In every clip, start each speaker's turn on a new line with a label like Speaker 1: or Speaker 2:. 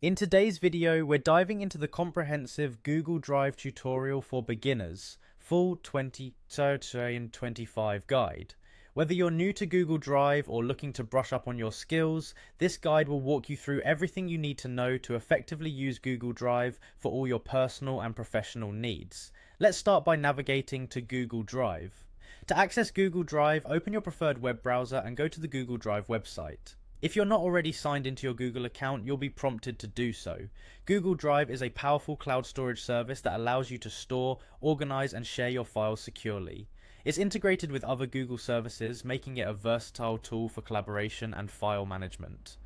Speaker 1: In today's video, we're diving into the comprehensive Google Drive tutorial for beginners, full 2025 guide. Whether you're new to Google Drive or looking to brush up on your skills, this guide will walk you through everything you need to know to effectively use Google Drive for all your personal and professional needs. Let's start by navigating to Google Drive. To access Google Drive, open your preferred web browser and go to the Google Drive website. If you're not already signed into your Google account, you'll be prompted to do so. Google Drive is a powerful cloud storage service that allows you to store, organize, and share your files securely. It's integrated with other Google services, making it a versatile tool for collaboration and file management.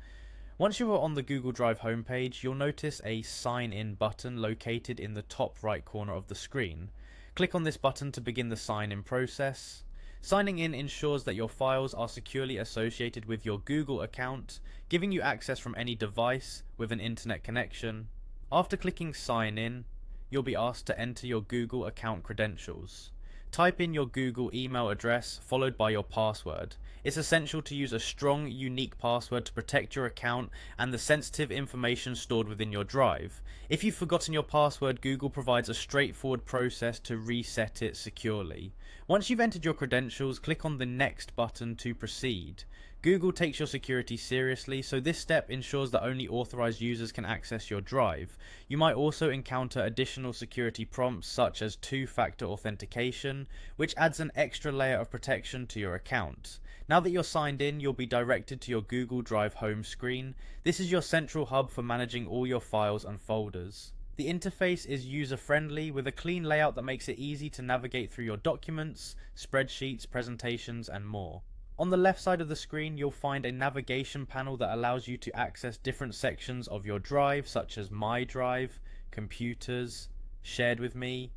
Speaker 1: Once you are on the Google Drive homepage, you'll notice a Sign In button located in the top right corner of the screen. Click on this button to begin the sign-in process. Signing in ensures that your files are securely associated with your Google account, giving you access from any device with an internet connection. After clicking Sign In, you'll be asked to enter your Google account credentials. Type in your Google email address followed by your password. It's essential to use a strong, unique password to protect your account and the sensitive information stored within your drive. If you've forgotten your password, Google provides a straightforward process to reset it securely. Once you've entered your credentials, click on the Next button to proceed. Google takes your security seriously, so this step ensures that only authorized users can access your drive. You might also encounter additional security prompts such as two-factor authentication, which adds an extra layer of protection to your account. Now that you're signed in, you'll be directed to your Google Drive home screen. This is your central hub for managing all your files and folders. The interface is user-friendly with a clean layout that makes it easy to navigate through your documents, spreadsheets, presentations, and more. On the left side of the screen, you'll find a navigation panel that allows you to access different sections of your drive, such as My Drive, Computers, Shared with Me,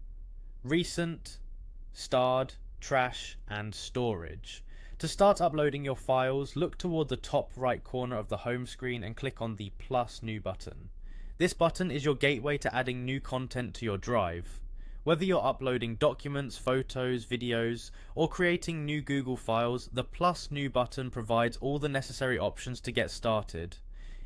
Speaker 1: Recent, Starred, Trash, and Storage. To start uploading your files, look toward the top right corner of the home screen and click on the plus new button. This button is your gateway to adding new content to your drive. Whether you're uploading documents, photos, videos, or creating new Google files, the plus new button provides all the necessary options to get started.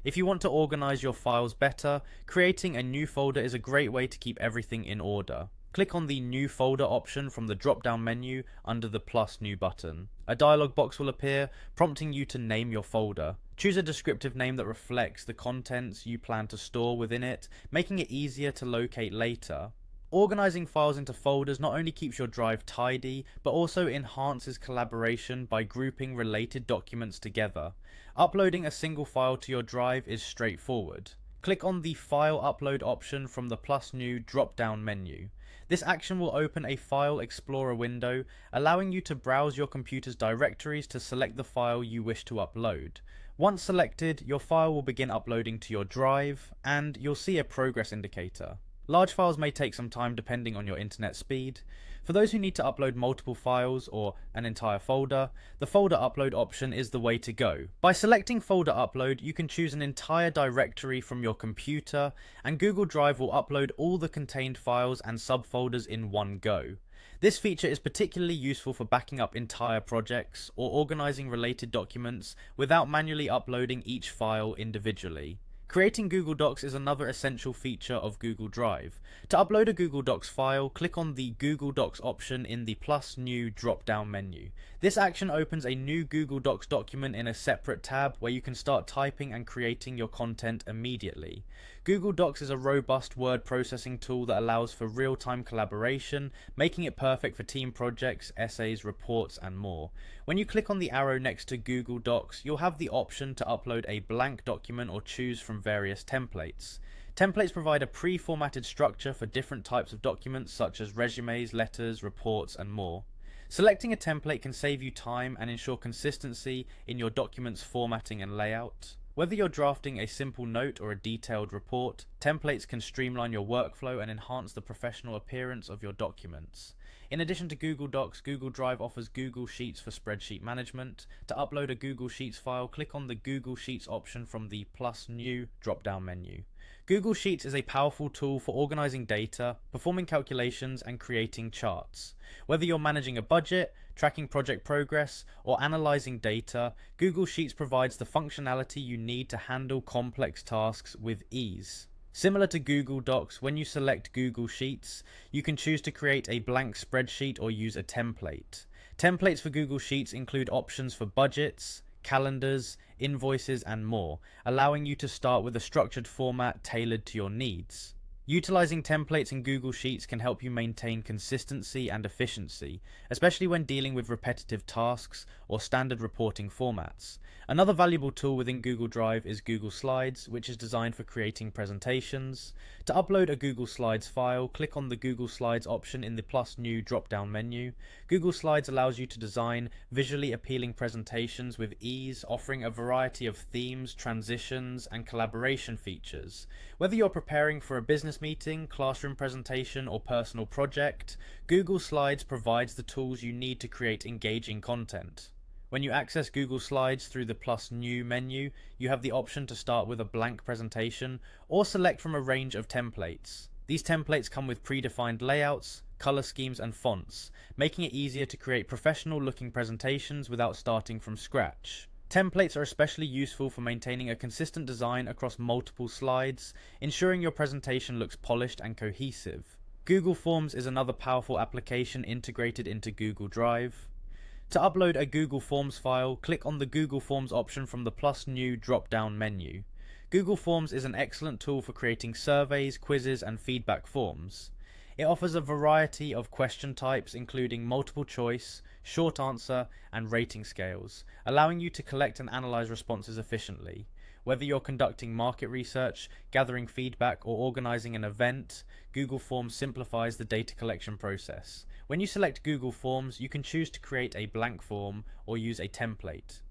Speaker 1: If you want to organize your files better, creating a new folder is a great way to keep everything in order. Click on the New Folder option from the drop-down menu under the plus new button. A dialog box will appear, prompting you to name your folder. Choose a descriptive name that reflects the contents you plan to store within it, making it easier to locate later. Organizing files into folders not only keeps your drive tidy, but also enhances collaboration by grouping related documents together. Uploading a single file to your drive is straightforward. Click on the File Upload option from the plus new drop-down menu. This action will open a File Explorer window, allowing you to browse your computer's directories to select the file you wish to upload. Once selected, your file will begin uploading to your drive, and you'll see a progress indicator. Large files may take some time depending on your internet speed. For those who need to upload multiple files or an entire folder, the folder upload option is the way to go. By selecting folder upload, you can choose an entire directory from your computer, and Google Drive will upload all the contained files and subfolders in one go. This feature is particularly useful for backing up entire projects or organizing related documents without manually uploading each file individually. Creating Google Docs is another essential feature of Google Drive. To upload a Google Docs file, click on the Google Docs option in the plus new drop-down menu. This action opens a new Google Docs document in a separate tab where you can start typing and creating your content immediately. Google Docs is a robust word processing tool that allows for real-time collaboration, making it perfect for team projects, essays, reports, and more. When you click on the arrow next to Google Docs, you'll have the option to upload a blank document or choose from various templates. Templates provide a pre-formatted structure for different types of documents such as resumes, letters, reports, and more. Selecting a template can save you time and ensure consistency in your document's formatting and layout. Whether you're drafting a simple note or a detailed report, templates can streamline your workflow and enhance the professional appearance of your documents. In addition to Google Docs, Google Drive offers Google Sheets for spreadsheet management. To upload a Google Sheets file, click on the Google Sheets option from the plus new drop-down menu. Google Sheets is a powerful tool for organizing data, performing calculations, and creating charts. Whether you're managing a budget, tracking project progress, or analyzing data, Google Sheets provides the functionality you need to handle complex tasks with ease. Similar to Google Docs, when you select Google Sheets, you can choose to create a blank spreadsheet or use a template. Templates for Google Sheets include options for budgets, calendars, invoices, and more, allowing you to start with a structured format tailored to your needs. Utilizing templates in Google Sheets can help you maintain consistency and efficiency, especially when dealing with repetitive tasks or standard reporting formats. Another valuable tool within Google Drive is Google Slides, which is designed for creating presentations. To upload a Google Slides file, click on the Google Slides option in the plus new drop-down menu. Google Slides allows you to design visually appealing presentations with ease, offering a variety of themes, transitions, and collaboration features. Whether you're preparing for a business meeting, classroom presentation, or personal project, Google Slides provides the tools you need to create engaging content. When you access Google Slides through the plus new menu, you have the option to start with a blank presentation or select from a range of templates. These templates come with predefined layouts, color schemes, and fonts, making it easier to create professional looking presentations without starting from scratch. Templates are especially useful for maintaining a consistent design across multiple slides, ensuring your presentation looks polished and cohesive. Google Forms is another powerful application integrated into Google Drive. To upload a Google Forms file, click on the Google Forms option from the plus new drop-down menu. Google Forms is an excellent tool for creating surveys, quizzes, and feedback forms. It offers a variety of question types, including multiple choice, short answer, and rating scales, allowing you to collect and analyze responses efficiently. Whether you're conducting market research, gathering feedback, or organizing an event, Google Forms simplifies the data collection process. When you select Google Forms, you can choose to create a blank form or use a template.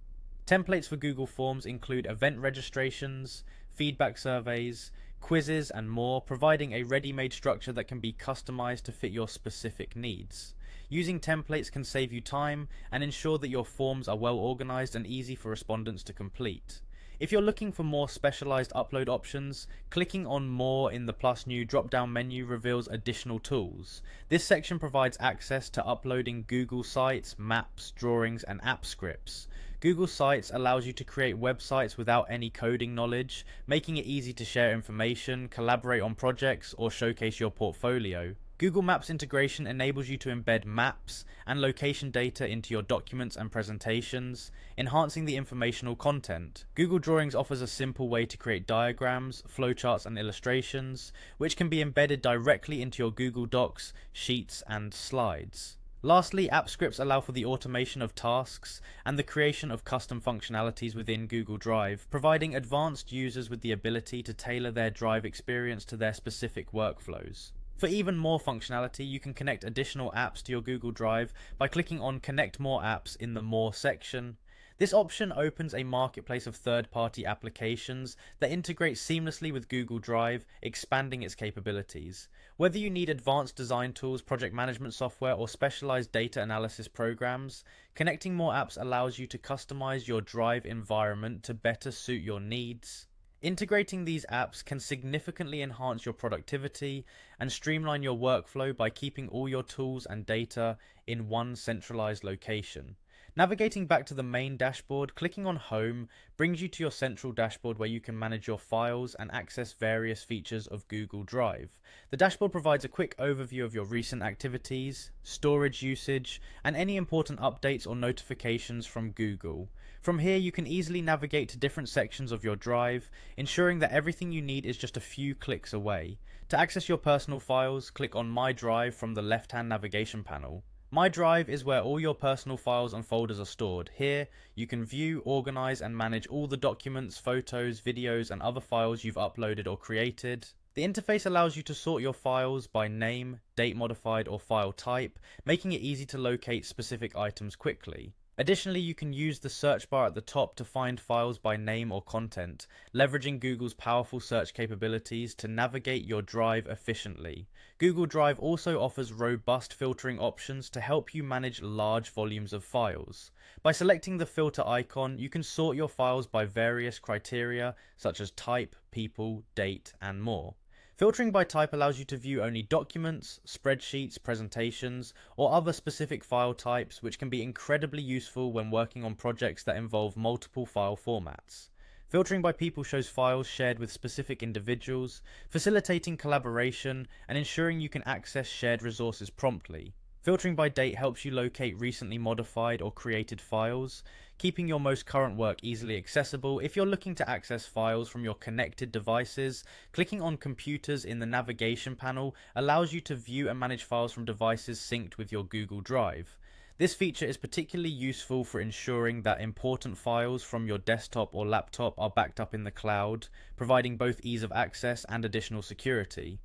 Speaker 1: Templates for Google Forms include event registrations, feedback surveys, quizzes, and more, providing a ready-made structure that can be customized to fit your specific needs. Using templates can save you time and ensure that your forms are well organized and easy for respondents to complete. If you're looking for more specialized upload options, clicking on More in the plus new drop-down menu reveals additional tools. This section provides access to uploading Google Sites, maps, drawings, and app scripts. Google Sites allows you to create websites without any coding knowledge, making it easy to share information, collaborate on projects, or showcase your portfolio. Google Maps integration enables you to embed maps and location data into your documents and presentations, enhancing the informational content. Google Drawings offers a simple way to create diagrams, flowcharts, and illustrations, which can be embedded directly into your Google Docs, Sheets, and Slides. Lastly, app scripts allow for the automation of tasks and the creation of custom functionalities within Google Drive, providing advanced users with the ability to tailor their Drive experience to their specific workflows. For even more functionality, you can connect additional apps to your Google Drive by clicking on Connect More Apps in the More section. This option opens a marketplace of third-party applications that integrate seamlessly with Google Drive, expanding its capabilities. Whether you need advanced design tools, project management software, or specialized data analysis programs, connecting more apps allows you to customize your Drive environment to better suit your needs. Integrating these apps can significantly enhance your productivity and streamline your workflow by keeping all your tools and data in one centralized location. Navigating back to the main dashboard, clicking on Home brings you to your central dashboard where you can manage your files and access various features of Google Drive. The dashboard provides a quick overview of your recent activities, storage usage, and any important updates or notifications from Google. From here, you can easily navigate to different sections of your Drive, ensuring that everything you need is just a few clicks away. To access your personal files, click on My Drive from the left-hand navigation panel. My Drive is where all your personal files and folders are stored. Here, you can view, organize, and manage all the documents, photos, videos, and other files you've uploaded or created. The interface allows you to sort your files by name, date modified, or file type, making it easy to locate specific items quickly. Additionally, you can use the search bar at the top to find files by name or content, leveraging Google's powerful search capabilities to navigate your drive efficiently. Google Drive also offers robust filtering options to help you manage large volumes of files. By selecting the filter icon, you can sort your files by various criteria such as type, people, date, and more. Filtering by type allows you to view only documents, spreadsheets, presentations, or other specific file types, which can be incredibly useful when working on projects that involve multiple file formats. Filtering by people shows files shared with specific individuals, facilitating collaboration and ensuring you can access shared resources promptly. Filtering by date helps you locate recently modified or created files, keeping your most current work easily accessible. If you're looking to access files from your connected devices, clicking on Computers in the navigation panel allows you to view and manage files from devices synced with your Google Drive. This feature is particularly useful for ensuring that important files from your desktop or laptop are backed up in the cloud, providing both ease of access and additional security.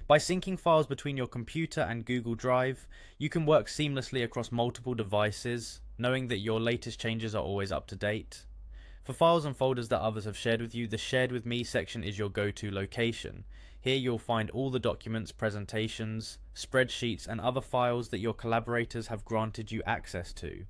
Speaker 1: By syncing files between your computer and Google Drive, you can work seamlessly across multiple devices, knowing that your latest changes are always up to date. For files and folders that others have shared with you, the Shared With Me section is your go-to location. Here you'll find all the documents, presentations, spreadsheets, and other files that your collaborators have granted you access to.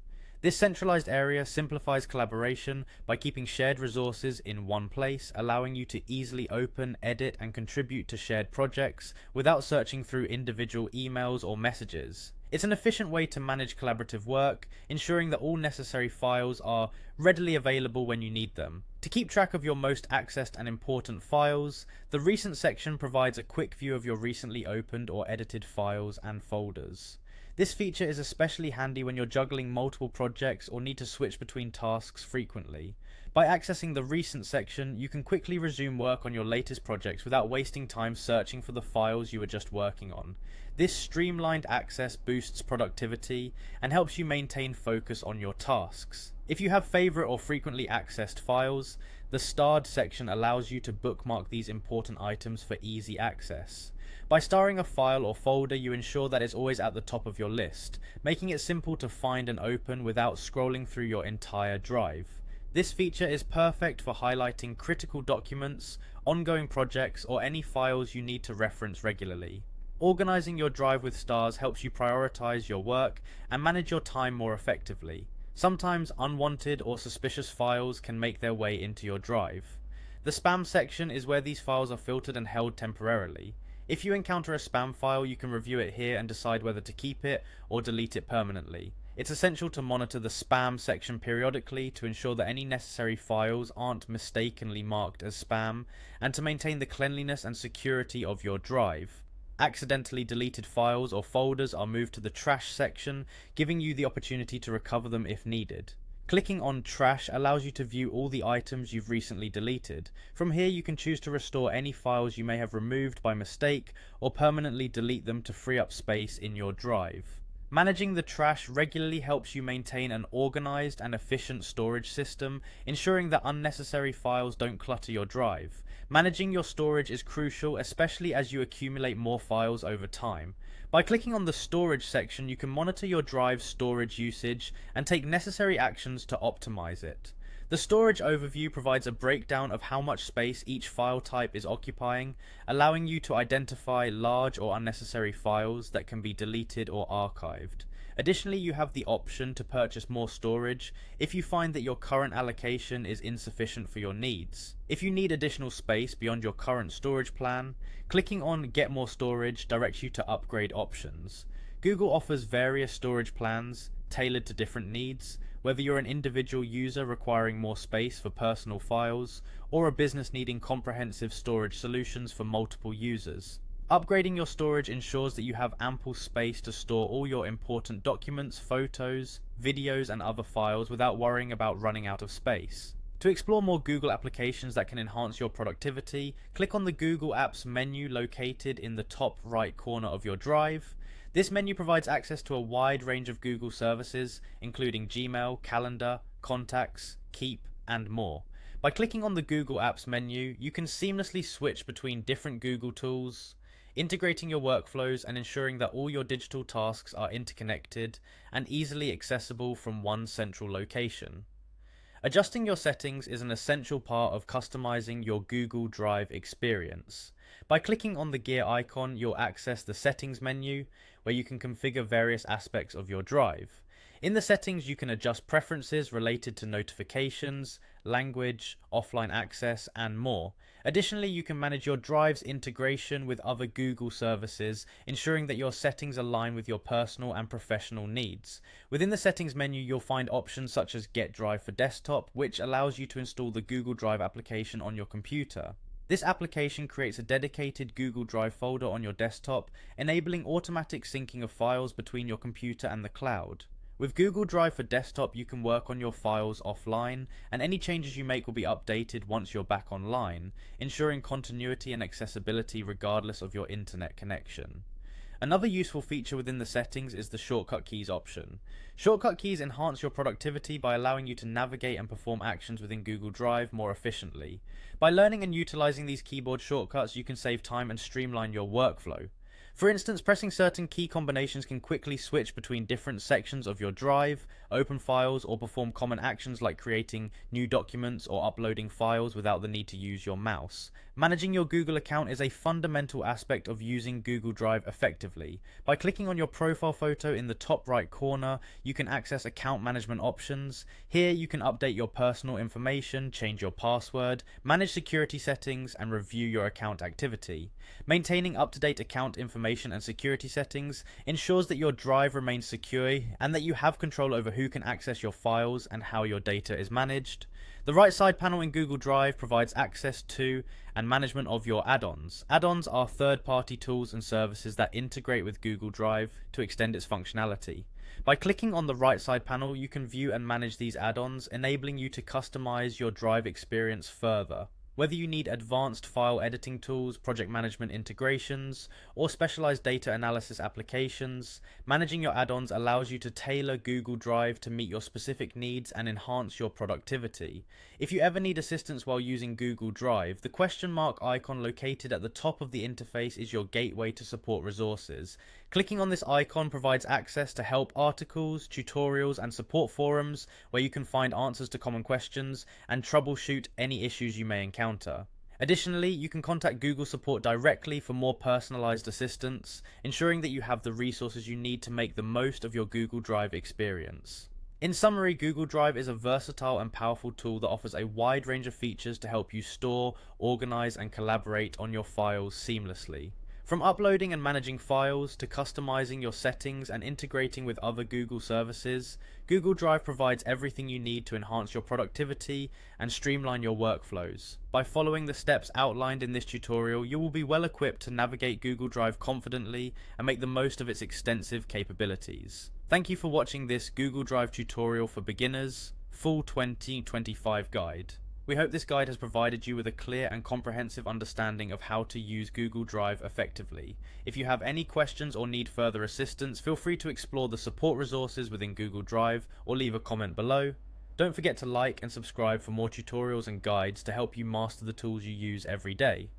Speaker 1: This centralized area simplifies collaboration by keeping shared resources in one place, allowing you to easily open, edit, and contribute to shared projects without searching through individual emails or messages. It's an efficient way to manage collaborative work, ensuring that all necessary files are readily available when you need them. To keep track of your most accessed and important files, the Recent section provides a quick view of your recently opened or edited files and folders. This feature is especially handy when you're juggling multiple projects or need to switch between tasks frequently. By accessing the Recent section, you can quickly resume work on your latest projects without wasting time searching for the files you were just working on. This streamlined access boosts productivity and helps you maintain focus on your tasks. If you have favorite or frequently accessed files, the Starred section allows you to bookmark these important items for easy access. By starring a file or folder, you ensure that it's always at the top of your list, making it simple to find and open without scrolling through your entire drive. This feature is perfect for highlighting critical documents, ongoing projects, or any files you need to reference regularly. Organizing your drive with stars helps you prioritize your work and manage your time more effectively. Sometimes unwanted or suspicious files can make their way into your drive. The Spam section is where these files are filtered and held temporarily. If you encounter a spam file, you can review it here and decide whether to keep it or delete it permanently. It's essential to monitor the spam section periodically to ensure that any necessary files aren't mistakenly marked as spam, and to maintain the cleanliness and security of your drive. Accidentally deleted files or folders are moved to the trash section, giving you the opportunity to recover them if needed. Clicking on Trash allows you to view all the items you've recently deleted. From here you can choose to restore any files you may have removed by mistake or permanently delete them to free up space in your drive. Managing the trash regularly helps you maintain an organized and efficient storage system, ensuring that unnecessary files don't clutter your drive. Managing your storage is crucial, especially as you accumulate more files over time. By clicking on the Storage section, you can monitor your drive's storage usage and take necessary actions to optimize it. The storage overview provides a breakdown of how much space each file type is occupying, allowing you to identify large or unnecessary files that can be deleted or archived. Additionally, you have the option to purchase more storage if you find that your current allocation is insufficient for your needs. If you need additional space beyond your current storage plan, clicking on Get More Storage directs you to upgrade options. Google offers various storage plans tailored to different needs, whether you're an individual user requiring more space for personal files, or a business needing comprehensive storage solutions for multiple users. Upgrading your storage ensures that you have ample space to store all your important documents, photos, videos, and other files without worrying about running out of space. To explore more Google applications that can enhance your productivity, click on the Google Apps menu located in the top right corner of your drive. This menu provides access to a wide range of Google services, including Gmail, Calendar, Contacts, Keep, and more. By clicking on the Google Apps menu, you can seamlessly switch between different Google tools, integrating your workflows and ensuring that all your digital tasks are interconnected and easily accessible from one central location. Adjusting your settings is an essential part of customizing your Google Drive experience. By clicking on the gear icon, you'll access the settings menu, where you can configure various aspects of your drive. In the settings, you can adjust preferences related to notifications, language, offline access, and more. Additionally, you can manage your drive's integration with other Google services, ensuring that your settings align with your personal and professional needs. Within the settings menu, you'll find options such as Get Drive for Desktop, which allows you to install the Google Drive application on your computer. This application creates a dedicated Google Drive folder on your desktop, enabling automatic syncing of files between your computer and the cloud. With Google Drive for Desktop, you can work on your files offline, and any changes you make will be updated once you're back online, ensuring continuity and accessibility regardless of your internet connection. Another useful feature within the settings is the shortcut keys option. Shortcut keys enhance your productivity by allowing you to navigate and perform actions within Google Drive more efficiently. By learning and utilizing these keyboard shortcuts, you can save time and streamline your workflow. For instance, pressing certain key combinations can quickly switch between different sections of your drive, open files, or perform common actions like creating new documents or uploading files without the need to use your mouse. Managing your Google account is a fundamental aspect of using Google Drive effectively. By clicking on your profile photo in the top right corner, you can access account management options. Here you can update your personal information, change your password, manage security settings, and review your account activity. Maintaining up-to-date account information and security settings ensures that your drive remains secure and that you have control over who can access your files and how your data is managed. The right side panel in Google Drive provides access to and management of your add-ons. Add-ons are third-party tools and services that integrate with Google Drive to extend its functionality. By clicking on the right side panel, you can view and manage these add-ons, enabling you to customize your Drive experience further. Whether you need advanced file editing tools, project management integrations, or specialized data analysis applications, managing your add-ons allows you to tailor Google Drive to meet your specific needs and enhance your productivity. If you ever need assistance while using Google Drive, the question mark icon located at the top of the interface is your gateway to support resources. Clicking on this icon provides access to help articles, tutorials, and support forums where you can find answers to common questions and troubleshoot any issues you may encounter. Additionally, you can contact Google support directly for more personalized assistance, ensuring that you have the resources you need to make the most of your Google Drive experience. In summary, Google Drive is a versatile and powerful tool that offers a wide range of features to help you store, organize, and collaborate on your files seamlessly. From uploading and managing files to customizing your settings and integrating with other Google services, Google Drive provides everything you need to enhance your productivity and streamline your workflows. By following the steps outlined in this tutorial, you will be well equipped to navigate Google Drive confidently and make the most of its extensive capabilities. Thank you for watching this Google Drive tutorial for beginners, full 2025 guide. We hope this guide has provided you with a clear and comprehensive understanding of how to use Google Drive effectively. If you have any questions or need further assistance, feel free to explore the support resources within Google Drive or leave a comment below. Don't forget to like and subscribe for more tutorials and guides to help you master the tools you use every day.